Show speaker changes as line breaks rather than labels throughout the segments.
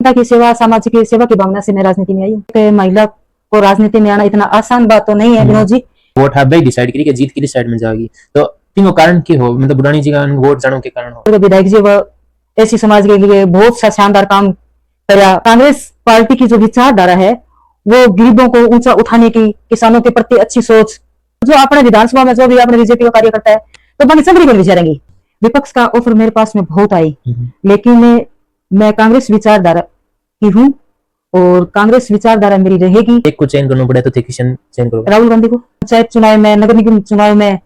जनता की सेवा, सामाजिक सेवा की भावना से मैं राजनीति में आई हूँ। कि महिला को राजनीति में आना इतना आसान बात तो नहीं है विनोद जी।
वोट आप डिसाइड करी कि जीत की साइड में जाएगी, तो तीनों कारण की हो, मतलब बुढ़ानी जी का वोट जानो के कारण हो।
विधायक जी वह ऐसी समाज के लिए बहुत सा शानदार काम करा। कांग्रेस पार्टी की जो विचारधारा है वो गरीबों को ऊंचा उठाने की, किसानों के प्रति अच्छी सोच, जो अपने विधानसभा में जो भी अपने बीजेपी का कार्य करता है तो बाकी सब को विचारेंगे। विपक्ष का ऑफर मेरे पास में बहुत आई, लेकिन मैं कांग्रेस विचारधारा की हूँ और कांग्रेस विचारधारा मेरी रहेगी।
एक को चयन करना पड़े तो किशन चयन करो।
राहुल गांधी को पंचायत चुनाव में, नगर निगम चुनाव में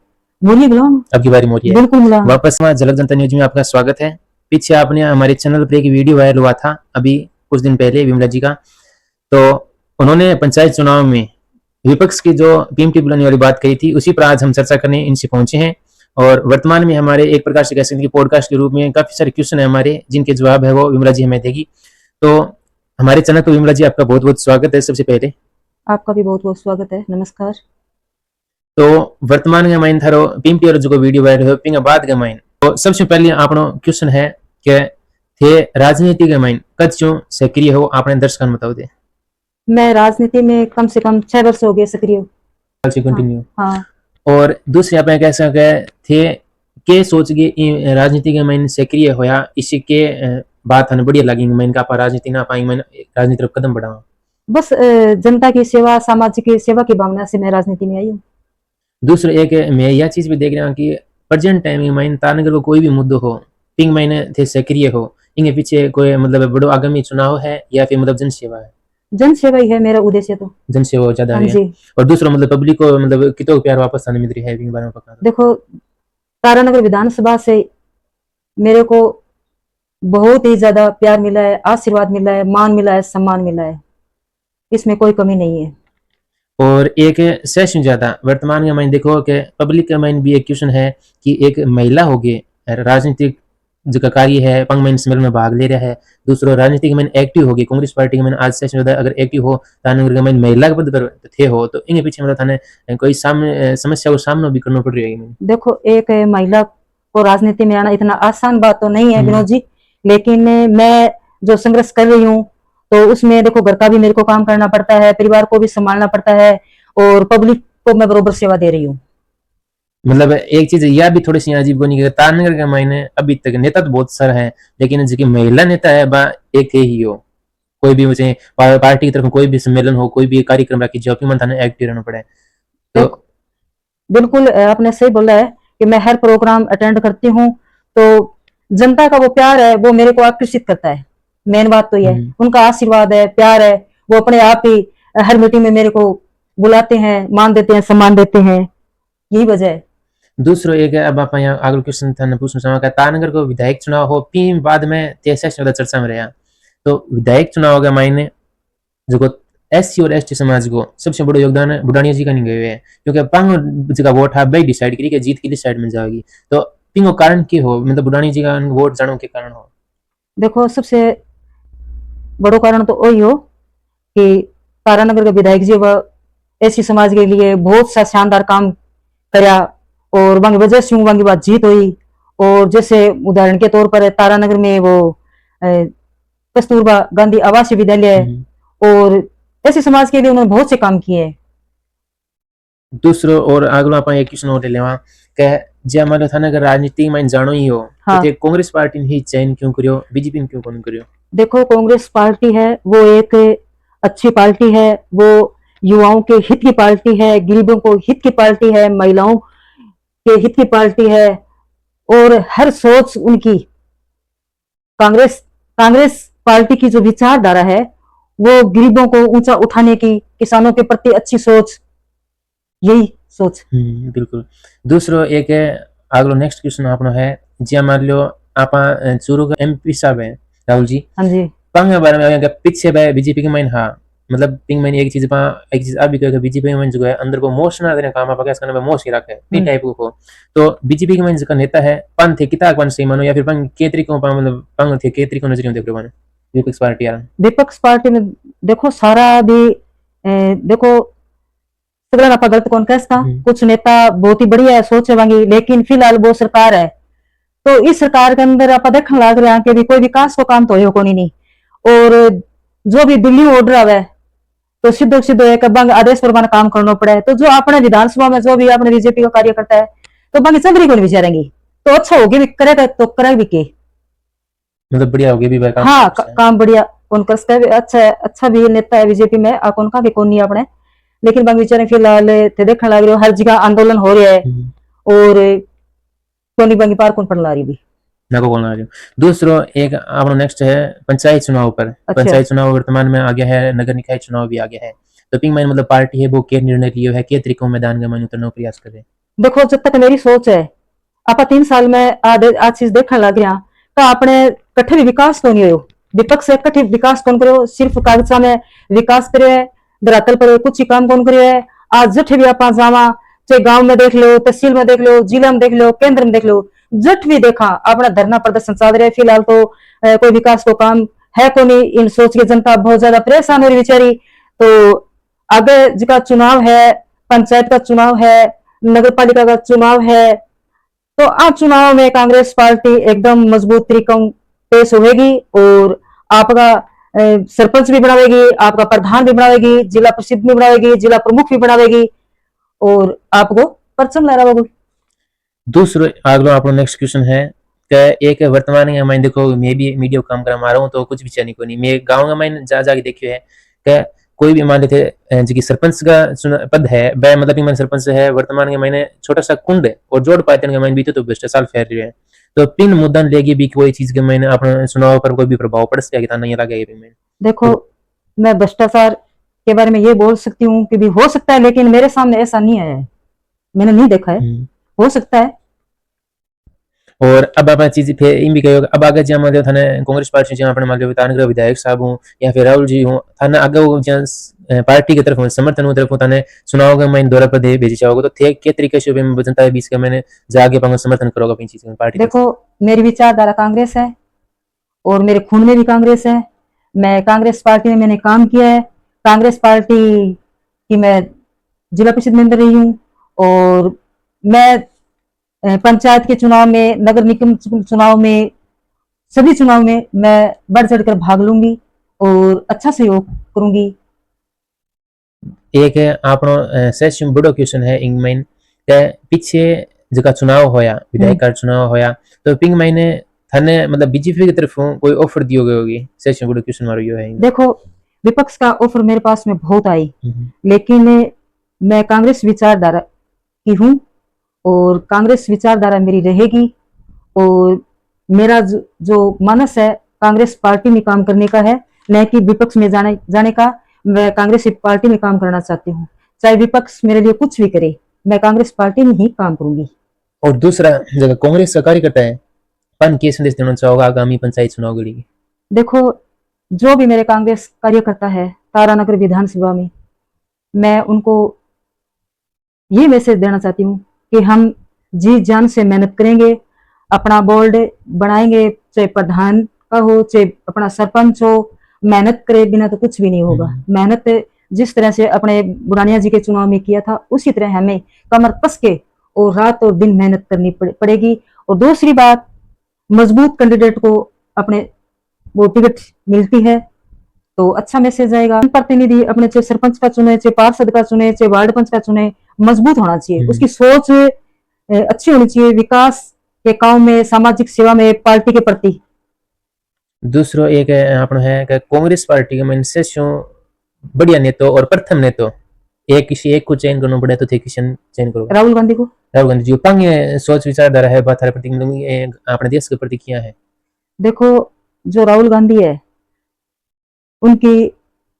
बोलिए गुलाम,
अब की बारी मोदी है।
बिल्कुल गुलाम।
वापस झलक जनता न्यूज में आपका स्वागत है। पीछे आपने हमारे चैनल पर एक वीडियो वायरल हुआ था अभी कुछ दिन पहले विमला जी का, तो उन्होंने पंचायत चुनाव में विपक्ष की जो कीमती बुलाने वाली बात कही थी, उसी पर आज हम चर्चा करने इनसे पहुंचे हैं। और वर्तमान में हमारे एक प्रकार से कह सकते हैं पॉडकास्ट के रूप में काफी सारे क्वेश्चन है हमारे, जिनके जवाब है वो विमला जी हमें देगी। तो हमारे चैनल पर विमला जी आपका बहुत बहुत स्वागत है। सबसे पहले
आपका भी बहुत बहुत स्वागत है, नमस्कार।
तो वर्तमान में माइन थारो पीएमटी और जो वीडियो वायरल हो पिंग बाद के माइन, तो सबसे पहले आपनो क्वेश्चन है कि थे राजनीति के माइन कद क्यों सक्रिय हो, आपने दर्शकों बताओ दे।
मैं राजनीति में कम से कम 6 वर्ष हो गए सक्रिय।
कंटिन्यू।
हाँ।
और दूसरे आप कह सके थे के सोच के राजनीति के माइन सक्रिय होया, इसी के बात हमें बढ़िया लगी माइन का राजनीति ना पाएंगे, माइन राजनीति तरफ कदम बढ़ाओ।
बस जनता की सेवा, सामाजिक सेवा की भावना से मैं राजनीति में आई हूँ।
दूसरे एक मैं यह चीज भी देख रहा हूँ कि प्रेजेंट टाइम में माइन तारनगर को कोई भी मुद्दों हो पिंग माइन थे सक्रिय हो, इनके पीछे कोई मतलब बड़ो आगामी चुनाव है या फिर मतलब जनसेवा है?
जनसेवा ही है मेरा उद्देश्य, तो
जनसेवा ज्यादा है।
जी।
और दूसरा मतलब पब्लिक को मतलब कितो प्यार वापस आने मिल रही है, बारे में पता।
देखो, तारानगर विधानसभा से मेरे को बहुत ही ज्यादा प्यार मिला है, आशीर्वाद मिला है, मान मिला है, सम्मान मिला है, इसमें कोई कमी नहीं है।
और एक सेशन ज्यादा वर्तमान में मैं देखो कि पब्लिक का माइंड भी एक क्वेश्चन है कि एक महिला होगी राजनीतिक जो कार्य है पंग मैन सम्मेलन में भाग ले रहा है, दूसरो राजनीतिक में एक्टिव होगी कांग्रेस पार्टी में आज सेशन ज्यादा अगर एक्टिव हो तानगर में महिला के पद पर थे हो, तो इनके पीछे मतलब थाने कोई सामने समस्या को सामना भी करना पड़ रही है।
देखो, एक महिला को राजनीति में आना इतना आसान बात तो नहीं है विनोद जी, लेकिन मैं जो संघर्ष कर रही हूँ तो उसमें देखो घर का भी मेरे को काम करना पड़ता है, परिवार को भी संभालना पड़ता है और पब्लिक को मैं बराबर सेवा दे रही हूँ।
मतलब एक चीज यह भी थोड़ी सी अजीब को नहीं, तारनगर के मायने अभी तक नेता तो बहुत सारा है, लेकिन जो महिला नेता है बा एक ही हो। कोई भी मुझे पार्टी की तरफ कोई भी सम्मेलन हो, कोई भी कार्यक्रम रखी जो कि मन थाने एक्टिव रहना पड़े। तो
बिल्कुल आपने सही बोला है कि मैं हर प्रोग्राम अटेंड करती हूँ, तो जनता का वो प्यार है वो मेरे को आकर्षित करता है। मेन बात तो ये है, उनका आशीर्वाद है, प्यार है, वो अपने आप ही हर मीटिंग में मेरे को बुलाते हैं, मान देते हैं, सम्मान देते हैं, यही वजह है।
दूसरो एक अब आप यहाँ अगला क्वेश्चन था पूछना चाहूंगा, तारनगर को विधायक चुनाव हो पीम बाद में चर्चा में रहा, तो विधायक चुनाव का मायने जो एससी और एसटी समाज को सबसे बड़ा योगदान बुढ़ानिया जी का नहीं गए है, क्योंकि पांग जी का वोट है भाई डिसाइड करी कि जीत की साइड में जाएगी, तो पिंगो कारण की हो, मतलब बुढ़ानी जी का वोट जानो के कारण हो। देखो,
सबसे बड़ो कारण तो वही हो कि तारानगर के विधायक जी वह एससी समाज के लिए बहुत सा शानदार काम करा और वहां वजह से वहां की बात जीत हुई। और जैसे उदाहरण के तौर पर तारानगर में वो कस्तूरबा गांधी आवासीय विद्यालय और ऐसे समाज के लिए उन्होंने बहुत से काम किए।
दूसरो और अगला आप एक क्वेश्चन और लेवा कह जे मान लो थाने अगर राजनीति में जानो ही हो,
हाँ,
तो कांग्रेस पार्टी ने ही चयन क्यों करियो, बीजेपी ने क्यों कौन करियो?
देखो, कांग्रेस पार्टी है वो एक अच्छी पार्टी है, वो युवाओं के हित की पार्टी है, गरीबों को हित की पार्टी है, महिलाओं के हित की पार्टी है और हर सोच उनकी कांग्रेस पार्टी की जो विचारधारा है वो गरीबों को ऊंचा उठाने की, किसानों के प्रति अच्छी सोच, यही सोच।
बिल्कुल। दूसरो एक अगलो नेक्स्ट क्वेश्चन आपनो है जे मान लो आपा चूरू का एमपी साहब है राहुल जी,
हाँ जी,
पंग बारे में पीछे बीजेपी के माइन, हाँ मतलब पिंग मैंने एक चीज अभी कहेगा बीजेपी के माइन जो है अंदर को मोश ना देने काम आप कैसे करना मोश ही रखे तीन टाइप को, तो बीजेपी के माइन जो नेता है पंथ थे किताब पंथ सही मानो या फिर पंग केतरी को मतलब पंग थे केतरी को नजरियों देख रहे विपक्ष पार्टी यार।
विपक्ष पार्टी में देखो सारा भी देखो सगला आप गलत कौन कहता, कुछ नेता बहुत ही बढ़िया सोचे वांगी, लेकिन फिलहाल वो सरकार है तो इस सरकार के अंदर आप देखने लग रहे हैं कि भी कोई विकास को काम तो हो को नहीं, और जो भी दिल्ली ऑर्डर आवे तो सीधो सीधो एक बंग आदेश प्रमाण काम करना पड़े। तो जो अपने विधानसभा में जो भी अपने बीजेपी का कार्य करता है तो बंग चंद्री को नहीं विचारेंगी, तो अच्छा होगी भी करेगा तो करे भी के।
मतलब बढ़िया होगी भी भाई काम
हाँ
अच्छा है।
काम बढ़िया उनका भी अच्छा है, अच्छा भी नेता है बीजेपी में उनका भी कौन नहीं है अपने, लेकिन बंग बेचारे फिलहाल थे देखने लग रहे हो हर जगह आंदोलन हो रहा है और कोनी बंगी पार कौन पड़ ला रही भी।
मैं को बोलना रही हूँ। दूसरो एक आपनो नेक्स्ट है पंचायत चुनाव पर।
अच्छा।
पंचायत चुनाव वर्तमान में आ गया है, नगर निकाय चुनाव भी आ गया है। तो पिंग मैन मतलब पार्टी है वो क्या निर्णय लियो है, क्या तरीकों मैदान में मैंने उतरने का प्रयास कर रहे हैं।
देखो जब तक मेरी सोच है आप 3 साल में आज चीज देखने लग गया तो आपने कट्ठे भी विकास तो नहीं हो, विपक्ष से कट्ठे विकास कौन करो, सिर्फ कागजा में विकास करे है, धरातल पर कुछ ही काम कौन करे है। आज जठ भी आप जावा चाहे गांव में देख लो, तहसील में देख लो, जिला में देख लो, केंद्र में देख लो, जट भी देखा अपना धरना प्रदर्शन चल रहे। फिलहाल तो कोई विकास को काम है को नहीं, इन सोच के जनता बहुत ज्यादा परेशान हो रही बेचारी। तो आगे जिसका चुनाव है, पंचायत का चुनाव है, नगर पालिका का चुनाव है, तो आज चुनाव में कांग्रेस पार्टी एकदम मजबूत तरीकों पेश होगी और आपका सरपंच भी बनावेगी, आपका प्रधान भी बनावेगी, जिला परिषद भी बनावेगी, जिला प्रमुख भी बनावेगी और आपको परचम लहरावेगी।
दूसरो अगलो आपनो नेक्स्ट क्वेश्चन है कि एक वर्तमान में मैं देखो मैं भी मीडिया काम कर रहा हूँ तो कुछ भी चाहिए को नहीं। मैं गांव में मैंने जा जाके देखियो है कि कोई भी मान लेते जो कि सरपंच का पद है वह मतलब मैंने सरपंच है वर्तमान में मैंने छोटा सा कुंड है और जोड़ पाते हैं मैंने बीते तो भ्रष्टाचार फैल रही है। तो पिन मुद्दा लेगी भी कोई चीज के मैंने अपने चुनाव पर कोई भी प्रभाव पड़ सकता है कि नहीं लगा ये।
देखो मैं भ्रष्टाचार के बारे में ये बोल सकती हूँ कि भी हो सकता है, लेकिन मेरे सामने ऐसा नहीं आया है, मैंने नहीं देखा है, हो सकता है।
और अब आप चीज फिर इन भी कहो अब आगे जहाँ मतलब थाने कांग्रेस पार्टी जहाँ अपने मतलब तानग्रह विधायक साहब हूँ या फिर राहुल जी हूँ थाने आगे जहाँ पार्टी की तरफ समर्थन तरफ थाने चुनाव के मैंने दौरा पर भेजी चाहोगे तो थे के तरीके से जनता के बीच के मैंने जाके पाऊंगा समर्थन करोगा अपनी चीज पार्टी।
देखो मेरी विचारधारा कांग्रेस है और मेरे खून में भी कांग्रेस है। मैं कांग्रेस पार्टी में मैंने काम किया है, कांग्रेस पार्टी की मैं जिला परिषद मेंबर रही हूँ और मैं पंचायत के चुनाव में, नगर निगम चुनाव में, सभी चुनाव में मैं बढ़ चढ़कर भाग लूंगी और अच्छा सहयोग करूंगी।
एक आपनो सच बड़ो क्वेश्चन है इंग माइन के पीछे जगह चुनाव होया विधायक का चुनाव होया तो पिंग माइने थाने मतलब बीजेपी की तरफ कोई ऑफर दियो गई होगी। सच बड़ो क्वेश्चन मारो यो है।
देखो विपक्ष का ऑफर मेरे पास में बहुत आई, लेकिन मैं कांग्रेस विचारधारा की हूँ और कांग्रेस विचारधारा मेरी रहेगी और मेरा जो मानस है कांग्रेस पार्टी में काम करने का है, न कि विपक्ष में जाने का। मैं कांग्रेस पार्टी में काम करना चाहती हूँ, चाहे विपक्ष मेरे लिए कुछ भी करे, मैं कांग्रेस पार्टी में ही काम करूंगी।
और दूसरा जगह कांग्रेस का कार्यकर्ता है पन के संदेश देना चाहोगा आगामी पंचायत चुनाव के लिए।
देखो जो भी मेरे कांग्रेस कार्यकर्ता है तारानगर विधानसभा में, मैं उनको ये मैसेज देना चाहती हूँ कि हम जी जान से मेहनत करेंगे, अपना बोर्ड बनाएंगे, चाहे प्रधान का हो चाहे अपना सरपंच हो, मेहनत करे बिना तो कुछ भी नहीं होगा। मेहनत जिस तरह से अपने बुरानिया जी के चुनाव में किया था उसी तरह हमें कमर कस के और रात और दिन मेहनत करनी पड़ेगी। और दूसरी बात, मजबूत कैंडिडेट को अपने वो टिकट मिलती है तो अच्छा मैसेज आएगा। प्रतिनिधि अपने चाहे सरपंच का चुने, चाहे पार्षद का चुने, चाहे वार्ड पंच का चुने, मजबूत होना चाहिए, उसकी सोच अच्छी होनी चाहिए विकास के काम में, सामाजिक सेवा में, पार्टी के प्रति।
दूसरो एक आपण है कि कांग्रेस पार्टी के मन से बढ़िया नेता और प्रथम नेता एक किसी एक को चयन करना पड़े तो थे किसी चयन करो।
राहुल गांधी को।
राहुल गांधी जी पंग सोच विचारधारा है बात प्रति अपने देश के प्रति किया है।
देखो जो राहुल गांधी है उनकी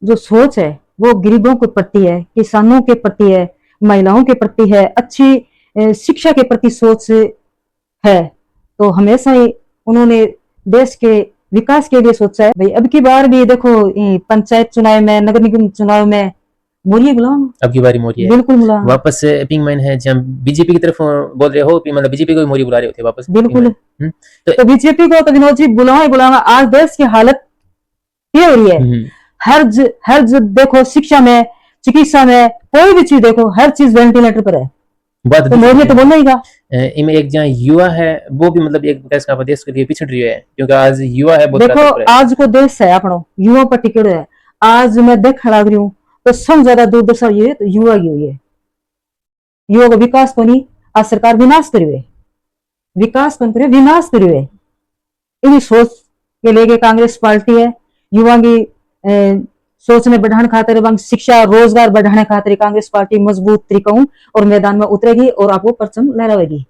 जो सोच है वो गरीबों के प्रति है, किसानों के प्रति है, महिलाओं के प्रति है, अच्छी शिक्षा के प्रति सोच है। तो हमेशा ही उन्होंने देश के विकास के लिए सोचा है। भाई अब की बार भी देखो पंचायत चुनाव में, नगर निगम चुनाव में मोदी गुलाम,
अब की बारी मोदी है
बिल्कुल गुलाम।
वापस पिंग मैन है जब बीजेपी की तरफ बोल रहे हो मतलब बीजेपी को मोदी बुला रहे होते वापस।
बिल्कुल तो बीजेपी को तो विनोद जी बुलावा। आज देश की हालत ये हो रही है, हर देखो शिक्षा में, चिकित्सा में, कोई भी चीज देखो हर चीज वेंटिलेटर पर है।
बात
तो मोदी तो बोलना ही का।
इनमें एक जहाँ युवा है वो भी मतलब एक प्रकार से आप देश के लिए पिछड़ रही है, क्योंकि आज युवा है बहुत
देखो
ताकतवर है।
आज को देश है अपनो युवा पर टिकट है। आज मैं देख लग रही हूँ तो सब ज्यादा दुर्दशा ये तो युवा की हुई है। युवा को विकास को नहीं, आज सरकार विनाश करिए, विकास कौन करे, विनाश करिए। इन्हीं सोच के लेके कांग्रेस पार्टी है युवा की सोच ने बढ़ाने खातिर एवं शिक्षा रोजगार बढ़ाने खातिर कांग्रेस पार्टी मजबूत तरीका और मैदान में उतरेगी और आपको परचम लहराएगी।